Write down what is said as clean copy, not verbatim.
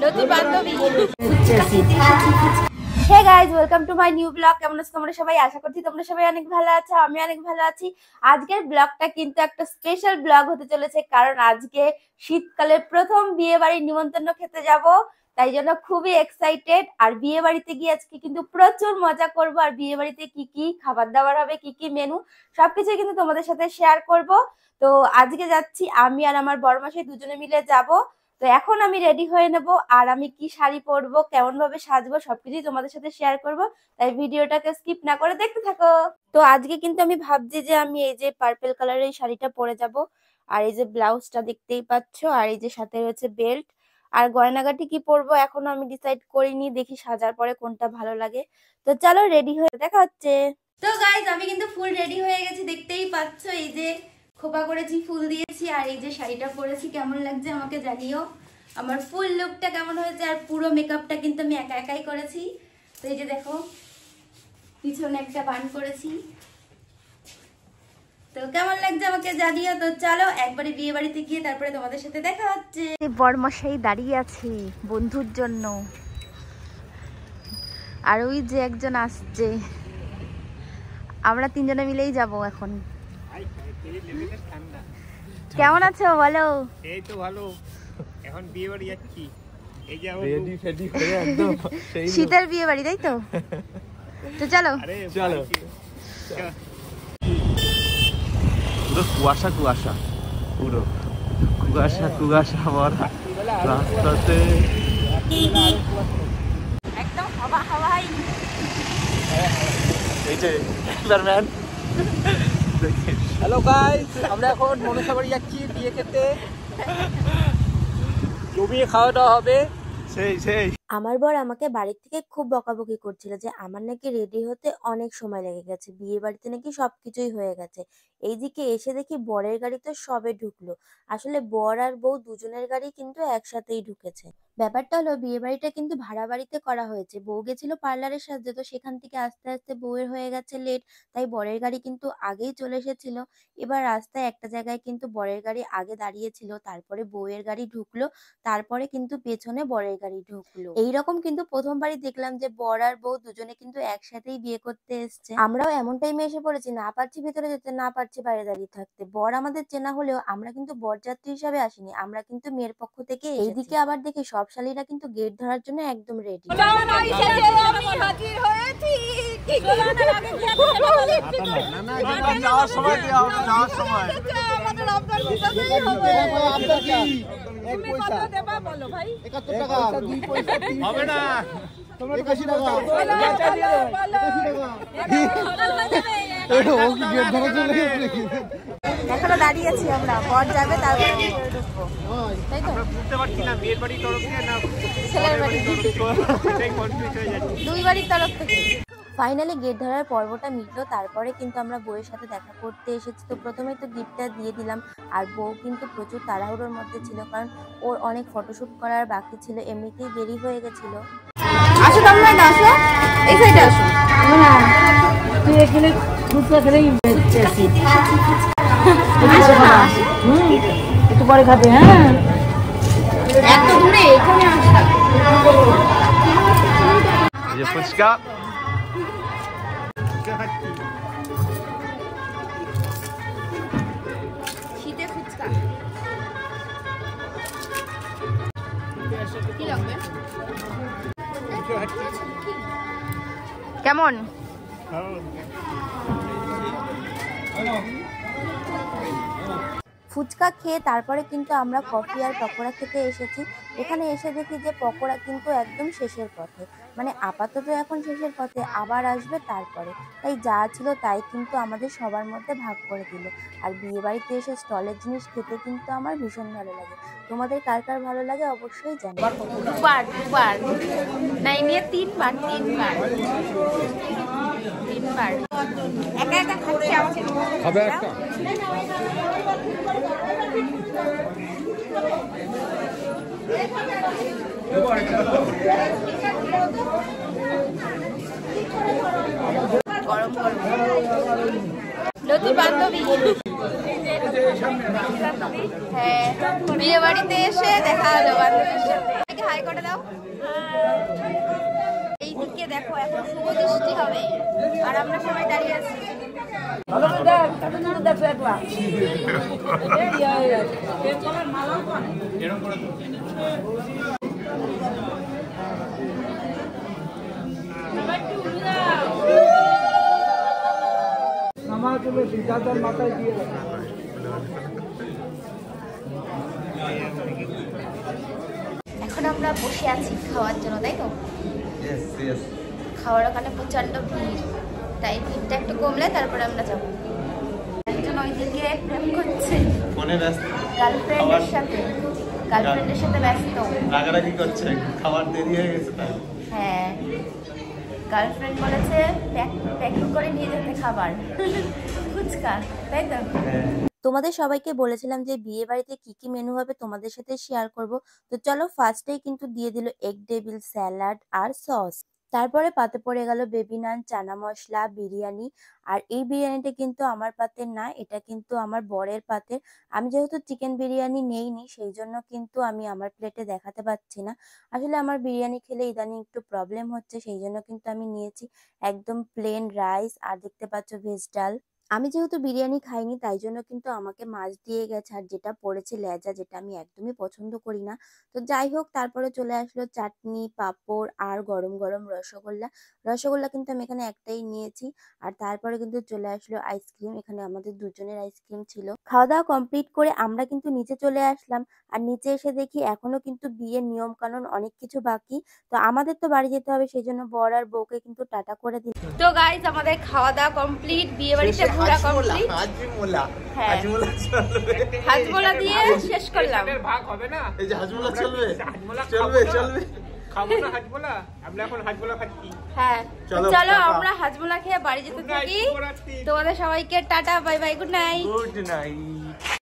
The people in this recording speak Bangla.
নতুন বান্ধবী। Hey guys, welcome to my new blog. কেমন আছো তোমরা সবাই? আশা করছি তোমরা সবাই অনেক ভালো আছো, আমি অনেক ভালো আছি। আজকের ব্লগটা কিন্তু একটা স্পেশাল ব্লগ হতে চলেছে, কারণ আজকে শীতকালের প্রথম বিয়ে বাড়ির নিমন্ত্রণ খেতে যাব, তাই জন্য খুবই এক্সাইটেড। আর বিয়ে বাড়িতে গিয়ে আজকে কিন্তু প্রচুর মজা করব, আর বিয়ে বাড়িতে কি কি খাবার দাবার হবে, কি কি মেনু, সবকিছু কিন্তু তোমাদের সাথে শেয়ার করব। তো আজকে যাচ্ছি আমি আর আমার বড়মাসাই দুজনে মিলে যাব। তো এখন আমি রেডি হয়ে নেব, আর আমি কি শাড়ি পরবো, কেমন ভাবে সাজবো, সবকিছুই তোমাদের সাথে শেয়ার করব। তাই ভিডিওটাকে স্কিপ না করে দেখতে থাকো। তো আজকে কিন্তু আমি ভাবছি যে আমি এই যে পার্পল কালারের এই শাড়িটা পরে যাব, আর এই যে ব্লাউজটা দেখতেই পাচ্ছ, আর এই যে সাথে রয়েছে বেল্ট। আর গয়নাগাটি কি পরবো এখনো আমি ডিসাইড করিনি, দেখি সাজার পরে কোনটা ভালো লাগে। তো চলো রেডি হয়ে দেখা হচ্ছে। তো গাইজ, আমি কিন্তু ফুল রেডি হয়ে গেছি, দেখতেই পাচ্ছ। এই যে খোপা করেছি, ফুল দিয়েছি, আর এই যে শাড়িটা পরেছি। কেমন লাগছে আমাকে জানিও, আমার ফুল লুকটা কেমন হয়েছে। আর পুরো মেকআপটা কিন্তু আমি একা একাই করেছি। তো এই যে দেখো, পিছনে একটা বান করেছি। তো কেমন লাগছে আমাকে জানিও। তো চলো একবারে বিয়ে বাড়িতে গিয়ে তারপরে তোমাদের সাথে দেখা হচ্ছে। বড়মশাই দাঁড়িয়ে আছে বন্ধুর জন্য, আর ওই যে একজন আসছে, আমরা তিনজনে মিলেই যাব এখন। কেমন আছো বলো? এই তো ভালো, এখন বিয়ে বাড়ি যাচ্ছি। এই যে রেডি ফেডি হয়ে একদম সেই শীতের বিয়ে বাড়ি, তাই তো? তো চলো চলো। পুরো কুয়াশা কুয়াশা, পুরো কুয়াশা কুয়াশা ভরা রাস্তাতে, একদম হাওয়া হাওয়াই। এই যে ক্যামেরাম্যান। হ্যালো গাইস, আমরা এখন মনসা বাড়ি যাচ্ছি বিয়ে খেতে। জমিয়ে খাওয়া দাওয়া হবে। সেই সেই আমার বর আমাকে বাড়ির থেকে খুব বকাবকি করছিল যে আমার নাকি রেডি হতে অনেক সময় লেগে গেছে, বিয়ে বাড়িতে নাকি সবকিছুই হয়ে গেছে। এইদিকে এসে দেখি বরের গাড়ি তো সবে ঢুকলো। আসলে বর আর বউ দুজনের গাড়ি কিন্তু একসাথেই ঢুকেছে। ব্যাপারটা হলো, বিয়ে বাড়িটা কিন্তু ভাড়া বাড়িতে করা হয়েছে। বউ গেছিল পার্লারের সাথে, তো সেখান থেকে আস্তে আস্তে বউয়ের হয়ে গেছে লেট, তাই বরের গাড়ি কিন্তু আগেই চলে এসেছিল। এবার রাস্তায় একটা জায়গায় কিন্তু বরের গাড়ি আগে দাঁড়িয়েছিল, তারপরে বউয়ের গাড়ি ঢুকলো, তারপরে কিন্তু পেছনে বরের গাড়ি ঢুকলো। এইরকম কিন্তু প্রথমবারই দেখলাম যে বর আর বউ দুজনে কিন্তু একসাথেই বিয়ে করতে এসছে। আমরাও এমন টাইমে এসে পড়েছি, না পারছি ভেতরে যেতে, না পারছি বাইরে দাঁড়িয়ে থাকতে। বর আমাদের চেনা হলেও আমরা কিন্তু বরযাত্রী হিসাবে আসিনি, আমরা কিন্তু মেয়ের পক্ষ থেকে। এইদিকে আবার দেখি সব শালীরা কিন্তু গেট ধরার জন্য একদম রেডি। হবে না। এখনো দাঁড়িয়ে আছি আমরা, বর যাবে তারপরে ঢুকবো, তাই তো? বুঝতে পারছি না বিয়ের বাড়ির তরফ থেকে না ছেলের বাড়ি, সেটাই কনফিউজ হয়ে যাচ্ছে। দুই বাড়ির তরফ থেকে। ফাইনালি গেট ধরার পর্বটা মিটলো, তারপরে কিন্তু আমরা বউয়ের সাথে দেখা করতে এসেছি। তো প্রথমে তো গিফটটা দিয়ে দিলাম, আর বউ কিন্তু প্রচুর তাড়াহুড়োর মধ্যে ছিল, কারণ ওর অনেক ফটোশুট করার বাকি ছিল, এমনিতেই দেরি হয়ে গেছিল। আসো তোমরা, আসো এই সাইডে আসো। তুই এখানে ফুচকা খেলেই একটু পরে খাবে। হ্যাঁ, এত দূরে এখানে আসা। এই যে ফুচকা, শীতে ফুচকা কি লাগবে? কেমন? ফুচকা খেয়ে তারপরে কিন্তু আমরা কফি আর পকোড়া খেতে এসেছি। এখানে এসে দেখি যে পকোড়া কিন্তু একদম শেষের পথে, মানে আপাতত এখন শেষের পথে, আবার আসবে তারপরে। তাই যা ছিল তাই কিন্তু আমাদের সবার মধ্যে ভাগ করে দিল। আর বিয়ে বাড়িতে এসে স্টলের জিনিস খেতে কিন্তু আমার ভীষণ ভালো লাগে। তোমাদের কার কার ভালো লাগে অবশ্যই জানো। দুবার নাই নিয়ে তিনবার একা একা খাচ্ছি, আমাকে হবে একটা। গরম গরম নতুন বান্ধবী। হ্যাঁ, বিয়ে বাড়িতে এসে দেখা হলো বান্ধবীর সাথে। হাই করে দাও। এইদিকে দেখো এখন শুভ দৃষ্টি হবে আর আমরা সবাই দাঁড়িয়ে আছি। এখন আমরা বসে আছি খাওয়ার জন্য, তাই তো? খাওয়ার ওখানে প্রচন্ড ভিড়, তাই ভিড়টা একটু কমলে তারপরে আমরা যাবো। একজন ওইদিকে প্রেম করছে গার্লফ্রেন্ডের সাথে, গার্লফ্রেন্ডের সাথে ব্যস্ত, রাগারাগি করছে, খাবার দেরি হয়ে গেছে তাই। হ্যাঁ, গার্লফ্রেন্ড বলেছে প্যাকিং করে নিয়ে যেতে খাবার, ফুচকা, তাই তো? তোমাদের সবাইকে বলেছিলাম যে বিয়ে বাড়িতে কি কি মেনু হবে তোমাদের সাথে শেয়ার করব। তো চলো, ফার্স্টেই কিন্তু দিয়ে দিল এগ টেবিল, স্যালাড আর সস। তারপরে পাতে পড়ে গেল বেবি নান, চানা মশলা, বিরিয়ানি। আর এই বিরিয়ানিটা কিন্তু আমার পাতের না, এটা কিন্তু আমার বরের পাতের। আমি যেহেতু চিকেন বিরিয়ানি নেইনি, সেই জন্য কিন্তু আমি আমার প্লেটে দেখাতে পাচ্ছি না। আসলে আমার বিরিয়ানি খেলে ইদানিং একটু প্রবলেম হচ্ছে, সেই জন্য কিন্তু আমি নিয়েছি একদম প্লেন রাইস আর দেখতে পাচ্ছ ভেজ ডাল। আমি যেহেতু বিরিয়ানি খাইনি, তাই জন্য কিন্তু আমাকে মাছ দিয়ে গেছে, আর যেটা পড়েছে লেজা, যেটা আমি একদমই পছন্দ করি না। তো যাই হোক, তারপরে চলে আসলো চাটনি, পাঁপড় আর গরম গরম রসগোল্লা। রসগোল্লা কিন্তু আমি এখানে একটাই নিয়েছি। আর তারপরে কিন্তু চলে আসলো আইসক্রিম, এখানে আমাদের দুজনের আইসক্রিম ছিল। খাওয়া দাওয়া কমপ্লিট করে আমরা কিন্তু নিচে চলে আসলাম। আর নিচে এসে দেখি এখনো কিন্তু বিয়ের নিয়ম কানুন অনেক কিছু বাকি। তো আমাদের তো বাড়ি যেতে হবে, সেই জন্য বর আর বউকে কিন্তু টাটা করে দিল। তো গাইস, আমাদের খাওয়া দাওয়া কমপ্লিট, বিয়ে বাড়িতে ঘোরা কমপ্লিট। হাজমোলা দিয়ে শেষ করলাম। ভাগ হবে না, এই যে হাজমোলা চলবে, চলবে। খাবো না হাজমোলা, আমরা এখন হাজমোলা খাচ্ছি। হ্যাঁ, চলো আমরা হাজমোলা খেয়ে বাড়ি যেতে থাকি। তোমাদের সবাইকে tata, bye bye, good night. Good night.